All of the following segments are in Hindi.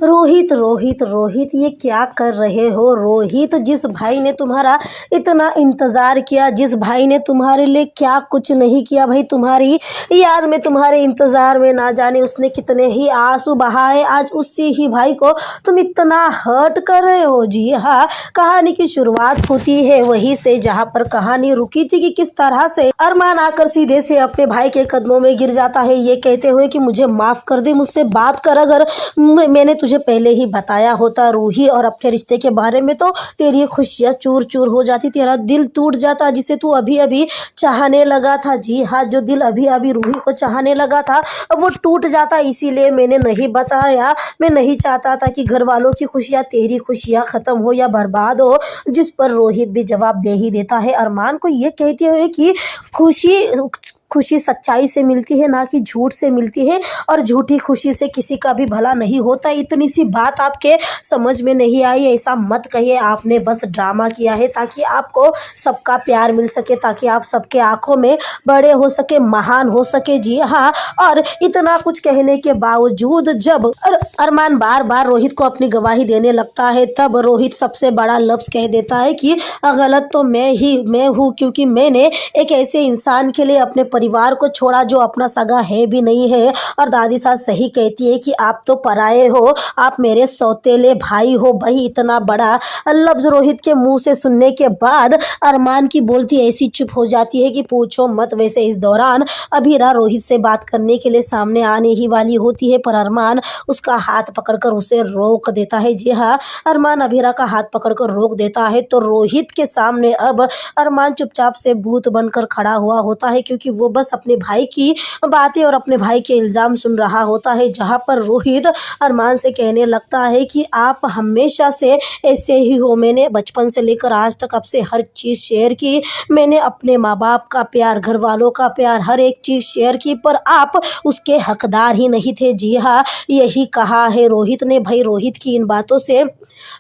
रोहित रोहित रोहित, ये क्या कर रहे हो रोहित। जिस भाई ने तुम्हारा इतना इंतजार किया, जिस भाई ने तुम्हारे लिए क्या कुछ नहीं किया भाई, तुम्हारी याद में, तुम्हारे इंतजार में ना जाने उसने कितने ही आंसू बहाए, आज उसी ही भाई को तुम इतना हर्ट कर रहे हो। जी हाँ, कहानी की शुरुआत होती है वहीं से जहाँ पर कहानी रुकी थी कि किस तरह से अरमान आकर सीधे से अपने भाई के कदमों में गिर जाता है, ये कहते हुए कि मुझे माफ कर दे, मुझसे बात कर, अगर मैंने तुझे पहले ही बताया होता रूही और अपने रिश्ते के बारे में तो तेरी खुशियाँ चूर चूर हो जाती, तेरा दिल टूट जाता जिसे तू अभी अभी चाहने लगा था। जी हाँ, जो दिल अभी अभी रूही को चाहने लगा था अब वो टूट जाता, इसीलिए मैंने नहीं बताया। मैं नहीं चाहता था कि घर वालों की खुशियाँ तेरी खुशियाँ खत्म हो या बर्बाद हो। जिस पर रोहित भी जवाब दे ही देता है अरमान को, ये कहते हुए कि खुशी सच्चाई से मिलती है, ना कि झूठ से मिलती है, और झूठी खुशी से किसी का भी भला नहीं होता। इतनी सी बात आपके समझ में नहीं आई, ऐसा मत कहिए, आपने बस ड्रामा किया है ताकि आपको सबका प्यार मिल सके, ताकि आप सबके आंखों में बड़े हो सके, महान हो सके। जी हाँ, और इतना कुछ कहने के बावजूद जब अरमान बार बार रोहित को अपनी गवाही देने लगता है, तब रोहित सबसे बड़ा लफ्ज़ कह देता है कि गलत तो मैं हूँ, क्योंकि मैंने एक ऐसे इंसान के लिए अपने परिवार को छोड़ा जो अपना सगा है भी नहीं है। और दादी सास सही कहती है कि आप तो पराये हो, आप मेरे सौतेले भाई हो। भाई, इतना बड़ा लफ्ज़ रोहित के मुंह से सुनने के बाद अरमान की बोलती ऐसी चुप हो जाती है कि पूछो मत। वैसे इस दौरान अभीरा रोहित से बात करने के लिए सामने आने ही वाली होती है, पर अरमान उसका हाथ पकड़कर उसे रोक देता है। जी हाँ, अरमान अभीरा का हाथ पकड़कर रोक देता है तो रोहित के सामने अब अरमान चुपचाप से भूत बनकर खड़ा हुआ होता है, क्योंकि वो बस अपने भाई की बातें और अपने भाई के इल्ज़ाम सुन रहा होता है। जहाँ पर रोहित अरमान से कहने लगता है कि आप हमेशा से ऐसे ही हो, मैंने बचपन से लेकर आज तक आपसे हर चीज़ शेयर की, मैंने अपने माँ बाप का प्यार, घर वालों का प्यार, हर एक चीज़ शेयर की, पर आप उसके हकदार ही नहीं थे। जी हाँ, यही कहा है रोहित ने। भाई, रोहित की इन बातों से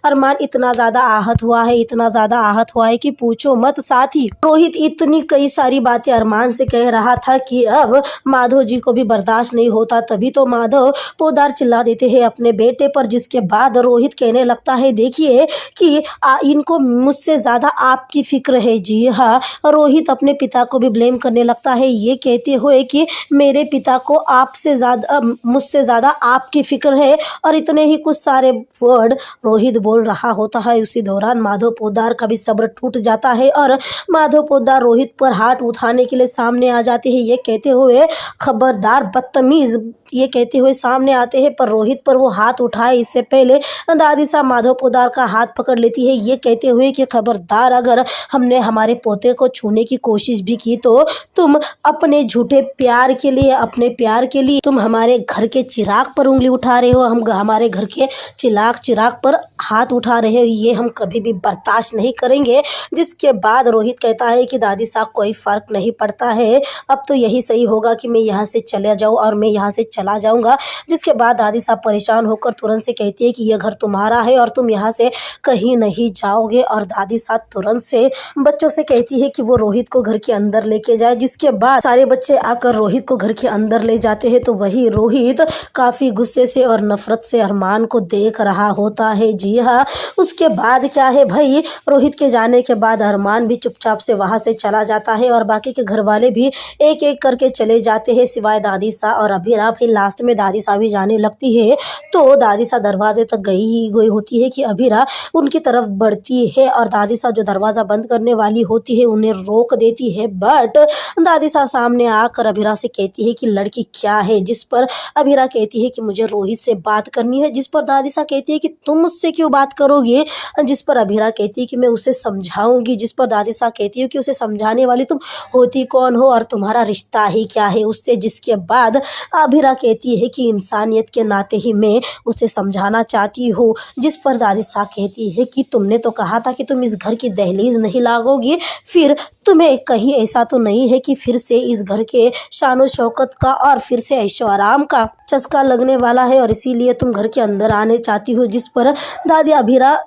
अरमान इतना ज़्यादा आहत हुआ है, इतना ज़्यादा आहत हुआ है कि पूछो मत। साथ ही रोहित इतनी कई सारी बातें अरमान से कह रहा था कि अब माधव जी को भी बर्दाश्त नहीं होता, तभी तो माधव पोदार चिल्ला देते हैं अपने बेटे पर। जिसके बाद रोहित कहने लगता है देखिए कि इनको मुझसे ज़्यादा आपकी फिक्र है। जी हाँ, रोहित अपने पिता को भी ब्लेम करने लगता है, ये कहते हुए कि मेरे पिता को आपसे ज़्यादा, मुझसे ज़्यादा आपकी फिक्र है, और इतने ही कुछ सारे वर्ड रोहित बोल रहा होता है। उसी दौरान माधव पोद्दार का भी सब्र टूट जाता है और माधव पोद्दार रोहित पर हाथ उठाने के लिए सामने आ जाते हैं, ये कहते हुए खबरदार बदतमीज, ये कहते हुए सामने आते हैं, पर रोहित पर वो हाथ उठाए इससे पहले दादी साहब माधव पोद्दार का हाथ पकड़ लेती है, ये कहते हुए कि खबरदार अगर हमने हमारे पोते को छूने की कोशिश भी की तो तुम अपने झूठे प्यार के लिए, अपने प्यार के लिए तुम हमारे घर के चिराग पर उंगली उठा रहे हो, हम हमारे घर के चिराग पर हाथ उठा रहे हो, ये हम कभी भी बर्दाश्त नहीं करेंगे। जिसके बाद रोहित कहता है कि दादी साहब कोई फ़र्क नहीं पड़ता है, अब तो यही सही होगा कि मैं यहाँ से चले जाऊँ, और मैं यहाँ से चला जाऊँगा। जिसके बाद दादी साहब परेशान होकर तुरंत से कहती है कि यह घर तुम्हारा है और तुम यहाँ से कहीं नहीं जाओगे। और दादी साहब तुरंत से बच्चों से कहती है कि वो रोहित को घर के अंदर लेके जाए। जिसके बाद सारे बच्चे आकर रोहित को घर के अंदर ले जाते हैं, तो वही रोहित काफ़ी गुस्से से और नफरत से अरमान को देख रहा होता है। जी हाँ, उसके बाद क्या है भाई, रोहित के जाने के बाद अरमान भी चुपचाप से वहाँ से चला जाता है और बाकी के घर वाले भी एक एक करके चले जाते हैं, सिवाय दादी सा और अभीरा। फिर लास्ट में दादी सा भी जाने लगती है, तो दादी सा दरवाजे तक गई होती है कि अभीरा उनकी तरफ बढ़ती है, और दादी सा जो दरवाज़ा बंद करने वाली होती है उन्हें रोक देती है। बट दादी सा सामने आकर अभीरा से कहती है कि लड़की क्या है, जिस पर अभीरा कहती है कि मुझे रोहित से बात करनी है। जिस पर दादी सा कहती है कि तुम मुझसे क्यों बात करोगे, जिस पर अभीरा कहती है कि मैं उसे समझाऊंगी। जिस पर दादी सा कहती है कि उसे समझाने वाली तुम होती कौन हो और तुम्हारा रिश्ता ही क्या है उससे। जिसके बाद अभीरा कहती है कि इंसानियत के नाते ही मैं उसे समझाना चाहती हूँ। जिस पर दादी सा कहती है कि तुमने तो कहा था कि तुम इस घर की दहलीज नहीं लागोगी, फिर तुम्हें कहीं ऐसा तो नहीं है कि फिर से इस घर के शानो शौकत का और फिर से ऐशो आराम का चस्का लगने वाला है और इसीलिए तुम घर के अंदर आने चाहती हो। जिस पर दादी अभीरा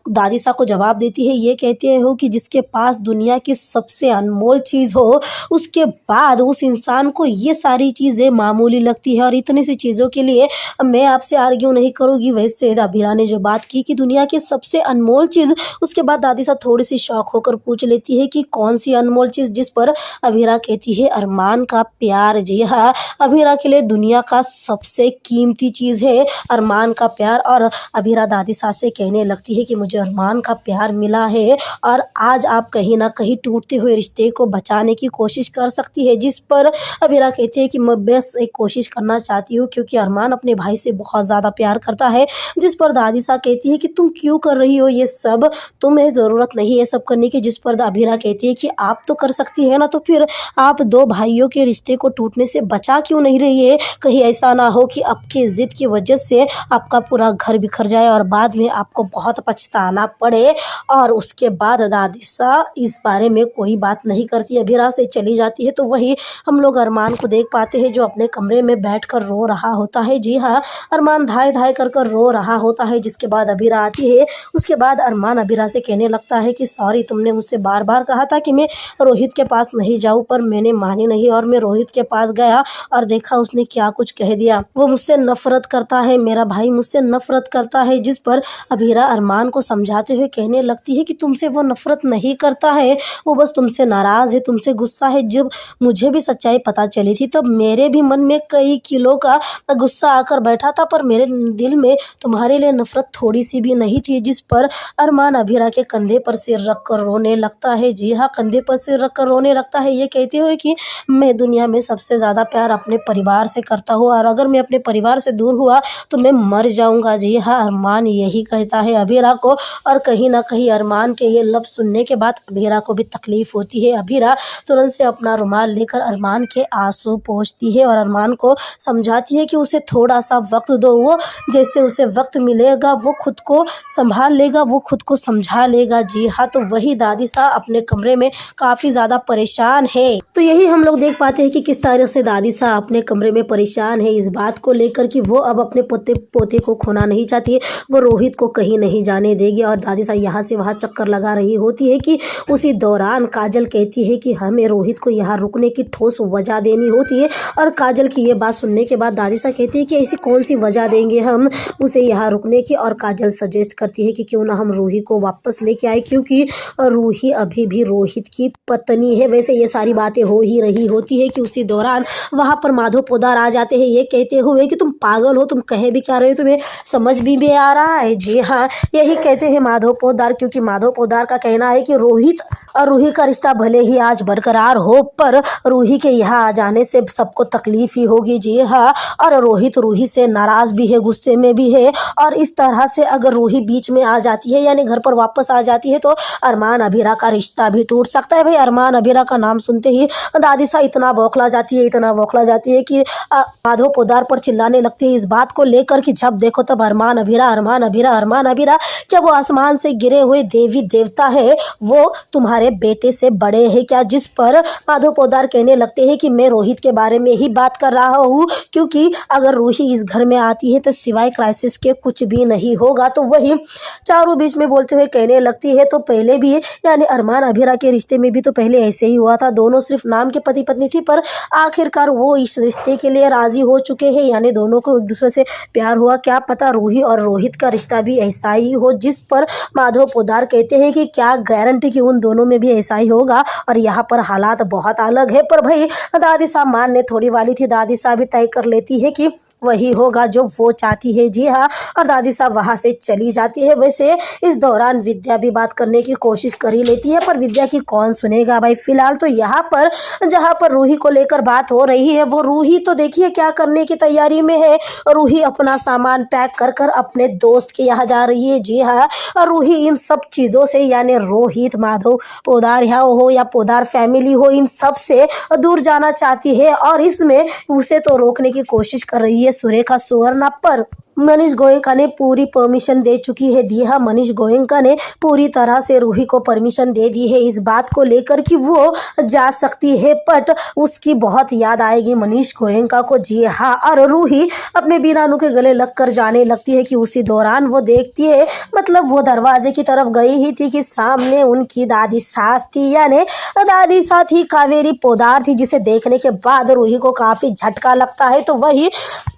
दादीसा को जवाब देती है, ये कहते हो कि जिसके पास दुनिया की सबसे अनमोल चीज़ हो, उसके बाद उस इंसान को ये सारी चीज़ें मामूली लगती है और इतनी सी चीज़ों के लिए मैं आपसे आर्ग्यू नहीं करूँगी। वैसे अभीरा ने जो बात की कि दुनिया की सबसे अनमोल चीज़, उसके बाद दादीसा थोड़ी-सी शॉक होकर पूछ लेती है कि कौन-सी अनमोल चीज़, जिस पर अभीरा कहती है अरमान का प्यार। जी हाँ, अभीरा के लिए दुनिया का सबसे कीमती चीज़ है अरमान का प्यार। और अभीरा दादीसा से कहने लगती है कि मुझे अरमान का प्यार मिला है और आज आप कहीं ना कहीं टूटते हुए रिश्ते को बचाने की कोशिश कर सकती है। जिस पर अभीरा कहती है कि मैं बस एक कोशिश करना चाहती हूँ क्योंकि अरमान अपने भाई से बहुत ज़्यादा प्यार करता है। जिस पर दादीसा कहती है कि तुम क्यों कर रही हो ये सब, तुम्हें ज़रूरत नहीं है सब करने की। जिस पर अभीरा कहती है कि आप तो कर सकती है ना, तो फिर आप दो भाइयों के रिश्ते को टूटने से बचा क्यों नहीं रही है। कहीं ऐसा ना हो कि आपकी ज़िद की वजह से आपका पूरा घर बिखर जाए और बाद में आपको बहुत पछताना पड़े। और उसके बाद दादीसा इस बारे में कोई बात नहीं करती, अभीरा से चली जाती है। तो वही हम लोग अरमान को देख पाते हैं जो अपने कमरे में बैठकर रो रहा होता है। जी हाँ, अरमान धाए धाए कर कर रो रहा होता है। जिसके बाद अभीरा आती है। उसके बाद अरमान अभीरा से कहने लगता है कि सॉरी, तुमने मुझसे बार बार कहा था कि मैं रोहित के पास नहीं जाऊँ, पर मैंने मानी नहीं और मैं रोहित के पास गया और देखा उसने क्या कुछ कह दिया। वो मुझसे नफरत करता है, मेरा भाई मुझसे नफरत करता है। जिस पर अभीरा अरमान को समझाते हुए कहने लगती है कि तुमसे वो नफरत नहीं करता है, वो बस तुमसे नाराज़ है, तुमसे गुस्सा है। जब मुझे भी सच्चाई पता चली थी तब मेरे भी मन में कई किलो का गुस्सा आकर बैठा था, पर मेरे दिल में तुम्हारे लिए नफरत थोड़ी सी भी नहीं थी। जिस पर अरमान अभीरा के कंधे पर सिर रख कर रोने लगता है। जी हाँ, कंधे पर सिर रख कर रोने लगता है, ये कहते हुए कि मैं दुनिया में सबसे ज़्यादा प्यार अपने परिवार से करता हूँ और अगर मैं अपने परिवार से दूर हुआ तो मैं मर जाऊँगा। जी हाँ, अरमान यही कहता है अभीरा को। और कहीं ना कहीं अरमान के ये लफ्ज़ सुनने के बाद अभीरा को भी तकलीफ़ होती है। अभीरा तुरंत से अपना रुमाल लेकर अरमान के आंसू पोंछती है और अरमान को समझाती है कि उसे थोड़ा सा वक्त दो, वो जैसे उसे वक्त मिलेगा वो खुद को संभाल लेगा, वो खुद को समझा लेगा। जी हाँ, तो वही दादीसा अपने कमरे में काफ़ी ज़्यादा परेशान है। तो यही हम लोग देख पाते हैं कि किस तरह से दादीसा अपने कमरे में परेशान है इस बात को लेकर कि वो अब अपने पोते को खोना नहीं चाहती है, वो रोहित को कहीं नहीं जाने देगी। और दादीसा यहाँ से वहाँ चक्कर लगा रही होती है कि उसी दौरान काजल कहती है कि हमें रोहित को यहाँ रुकने की ठोस वजह देनी होती है। और काजल की ये बात सुनने के बाद दादीसा कहती है कि ऐसी कौन सी वजह देंगे हम उसे यहाँ रुकने की। और काजल सजेस्ट करती है कि क्यों ना हम रूही को वापस लेके आए, क्योंकि रूही अभी भी रोहित की पत्नी है। वैसे ये सारी बातें हो ही रही होती है कि उसी दौरान वहाँ पर माधव पोद्दार आ जाते हैं, ये कहते हुए कि तुम पागल हो, तुम कहे भी क्या रहे हो, तुम्हें समझ भी आ रहा है। जी हाँ, यही कहते हैं माधव पोद्दार, क्योंकि माधव पोद्दार का कहना है कि रोहित और रूही का रिश्ता भले ही आज बरकरार हो, पर रूही के यहाँ आ जाने से सबको तकलीफ ही होगी। जी हाँ, और रोहित रूही से नाराज़ भी है, गुस्से में भी है। और इस तरह से अगर रूही बीच में आ जाती है यानी घर पर वापस आ जाती है तो अरमान अभीरा का रिश्ता भी टूट सकता है। भाई, अरमान अभीरा का नाम सुनते ही दादीसा इतना बौखला जाती है, इतना बौखला जाती है कि माधव पोद्दार पर चिल्लाने लगती है इस बात को लेकर कि जब देखो तब अरमान अभीरा, अरमान अभीरा, अरमान अभीरा। क्या वो आसमान से गिरे हुए देवी देवता है? वो तुम्हारे बेटे से बड़े हैं क्या? जिस पर माधव पोद्दार कहने लगते हैं कि मैं रोहित के बारे में ही बात कर रहा हूँ, क्योंकि अगर रूही इस घर में आती है तो सिवाय क्राइसिस के कुछ भी नहीं होगा। तो वही चारों बीच में बोलते हुए कहने लगती है, तो पहले भी यानी अरमान अभीरा के रिश्ते में भी तो पहले ऐसे ही हुआ था, दोनों सिर्फ नाम के पति पत्नी थी, पर आखिरकार वो इस रिश्ते के लिए राजी हो चुके हैं, यानी दोनों को एक दूसरे से प्यार हुआ। क्या पता रूही और रोहित का रिश्ता भी ऐसा ही हो। जिस पर माधव पोद्दार कहते हैं कि क्या गारंटी कि उन दोनों में भी ऐसा ही होगा, और यहाँ पर हालात बहुत अलग है। पर भाई दादीसा मानने थोड़ी वाली थी, दादीसा भी तय कर लेती है कि वही होगा जो वो चाहती है। जी हाँ, और दादीसा वहाँ से चली जाती है। वैसे इस दौरान विद्या भी बात करने की कोशिश कर ही लेती है, पर विद्या की कौन सुनेगा भाई। फिलहाल तो यहाँ पर जहाँ पर रूही को लेकर बात हो रही है, वो रूही तो देखिए क्या करने की तैयारी में है। रूही अपना सामान पैक कर कर अपने दोस्त के यहाँ जा रही है। जी हाँ, रूही इन सब चीज़ों से यानी रोहित, माधव पोद्दार यहाँ हो या पोद्दार फैमिली हो, इन सब से दूर जाना चाहती है और इसमें उसे तो रोकने की कोशिश कर रही है सुरेखा सुवर्णा। पर मनीष गोयनका ने पूरी परमिशन दे चुकी है। जी हाँ, मनीष गोयनका ने पूरी तरह से रूही को परमिशन दे दी है इस बात को लेकर कि वो जा सकती है, बट उसकी बहुत याद आएगी मनीष गोयनका को। जी हाँ, और रूही अपने बीनानू के गले लगकर जाने लगती है कि उसी दौरान वो देखती है, मतलब वो दरवाजे की तरफ गई ही थी कि सामने उनकी दादी सास थी, यानी दादी सास थी कावेरी पोद्दार थी, जिसे देखने के बाद रूही को काफ़ी झटका लगता है। तो वही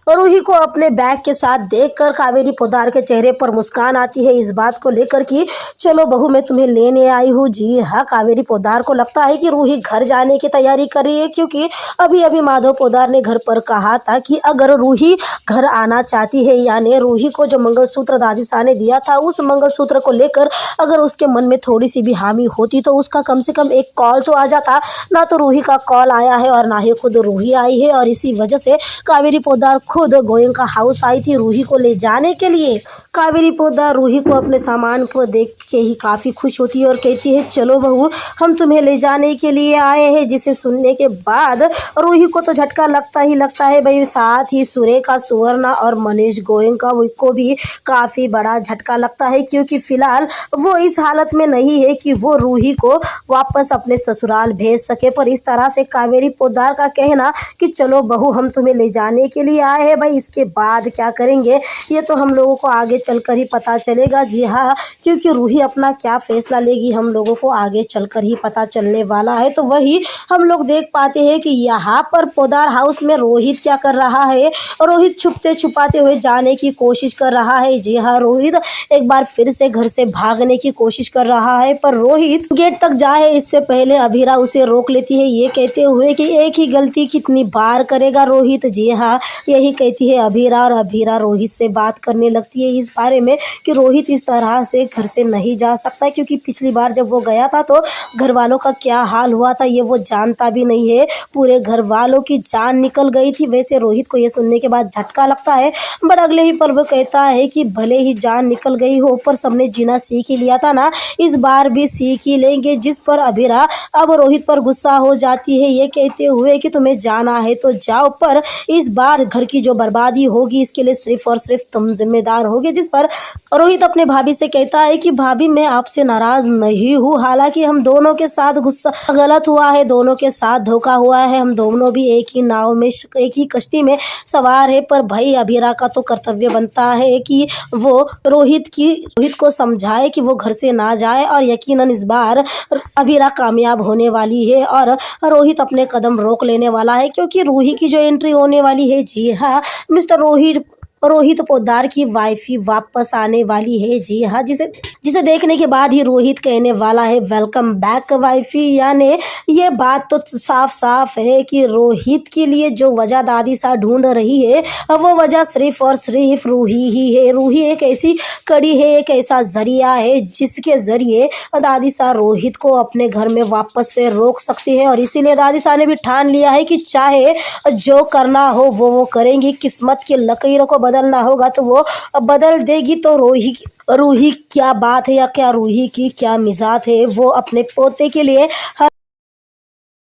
रूही को अपने बैग के साथ देखकर कावेरी पोद्दार के चेहरे पर मुस्कान आती है इस बात को लेकर कि चलो बहू, मैं तुम्हें लेने आई हूँ। जी हाँ, कावेरी पोद्दार को लगता है कि रूही घर जाने की तैयारी कर रही है, क्योंकि अभी अभी माधव पोद्दार ने घर पर कहा था कि अगर रूही घर आना चाहती है, यानी रूही को जो मंगलसूत्र दादी सा ने दिया था, उस मंगलसूत्र को लेकर अगर उसके मन में थोड़ी सी भी हामी होती तो उसका कम से कम एक कॉल तो आ जाता। ना तो रूही का कॉल आया है और ना ही खुद रूही आई है, और इसी वजह से कावेरी पोद्दार खुद गोयनका हाउस आई थी रूही को ले जाने के लिए। कावेरी पोद्दार रूही को अपने सामान को देख के ही काफ़ी खुश होती है और कहती है चलो बहू, हम तुम्हें ले जाने के लिए आए हैं। जिसे सुनने के बाद रूही को तो झटका लगता ही लगता है भाई, साथ ही सुरेखा, सुवर्णा और मनीष गोयनका को भी काफ़ी बड़ा झटका लगता है, क्योंकि फ़िलहाल वो इस हालत में नहीं है कि वो रूही को वापस अपने ससुराल भेज सके। पर इस तरह से कावेरी पोद्दार का कहना कि चलो बहू, हम तुम्हें ले जाने के लिए आए हैं, भाई इसके बाद क्या करेंगे ये तो हम लोगों को आगे चलकर ही पता चलेगा। जी हाँ, क्योंकि रूही अपना क्या फैसला लेगी हम लोगों को आगे चलकर ही पता चलने वाला है। तो वही हम लोग देख पाते हैं कि यहाँ पर पोद्दार हाउस में रोहित क्या कर रहा है। रोहित छुपते छुपाते हुए जाने की कोशिश कर रहा है। जी हाँ, रोहित एक बार फिर से घर से भागने की कोशिश कर रहा है, पर रोहित गेट तक जाए इससे पहले अभीरा उसे रोक लेती है, ये कहते हुए कि एक ही गलती कितनी बार करेगा रोहित। जी हाँ, यही कहती है अभीरा, और अभीरा रोहित से बात करने लगती है इस बारे में कि रोहित इस तरह से घर से नहीं जा सकता, क्योंकि पिछली बार जब वो गया था तो घर वालों का क्या हाल हुआ था ये वो जानता भी नहीं है, पूरे घर वालों की जान निकल गई थी। वैसे रोहित को ये सुनने के बाद झटका लगता है, बट अगले ही पल वो कहता है कि भले ही जान निकल गई हो, पर सबने जीना सीख ही लिया था ना, इस बार भी सीख ही लेंगे। जिस पर अभीरा अब रोहित पर गुस्सा हो जाती है, ये कहते हुए कि तुम्हें जाना है तो जाओ, पर इस बार घर की जो बर्बादी होगी इसके लिए सिर्फ और सिर्फ तुम जिम्मेदार होगे। जिस पर रोहित अपने भाभी से कहता है कि भाभी, मैं आपसे नाराज नहीं हूँ, हालांकि हम दोनों के साथ गुस्सा गलत हुआ है, दोनों के साथ धोखा हुआ है, हम दोनों भी एक ही नाव में एक ही कश्ती में सवार है, पर भाई अभीरा का तो कर्तव्य बनता है कि वो रोहित को समझाए कि वो घर से ना जाए, और यकीनन इस बार अभीरा कामयाब होने वाली है और रोहित अपने कदम रोक लेने वाला है, क्योंकि रूही की जो एंट्री होने वाली है, जी हाँ, मिस्टर रोहित पोद्दार की वाइफी वापस आने वाली है। जी हाँ, जिसे देखने के बाद ही रोहित कहने वाला है वेलकम बैक वाइफी, यानी ये बात तो साफ साफ है कि रोहित के लिए जो वजह दादी सा ढूंढ रही है वो वजह सिर्फ और सिर्फ रूही ही है। रूही एक ऐसी कड़ी है, एक ऐसा जरिया है जिसके जरिए दादी सा रोहित को अपने घर में वापस से रोक सकती है, और इसीलिए दादी सा ने भी ठान लिया है कि चाहे जो करना हो वो करेंगी, किस्मत की लकीरों को बदलना होगा तो वो बदल देगी। तो रूही क्या बात है, या क्या रूही की क्या मिजाज है, वो अपने पोते के लिए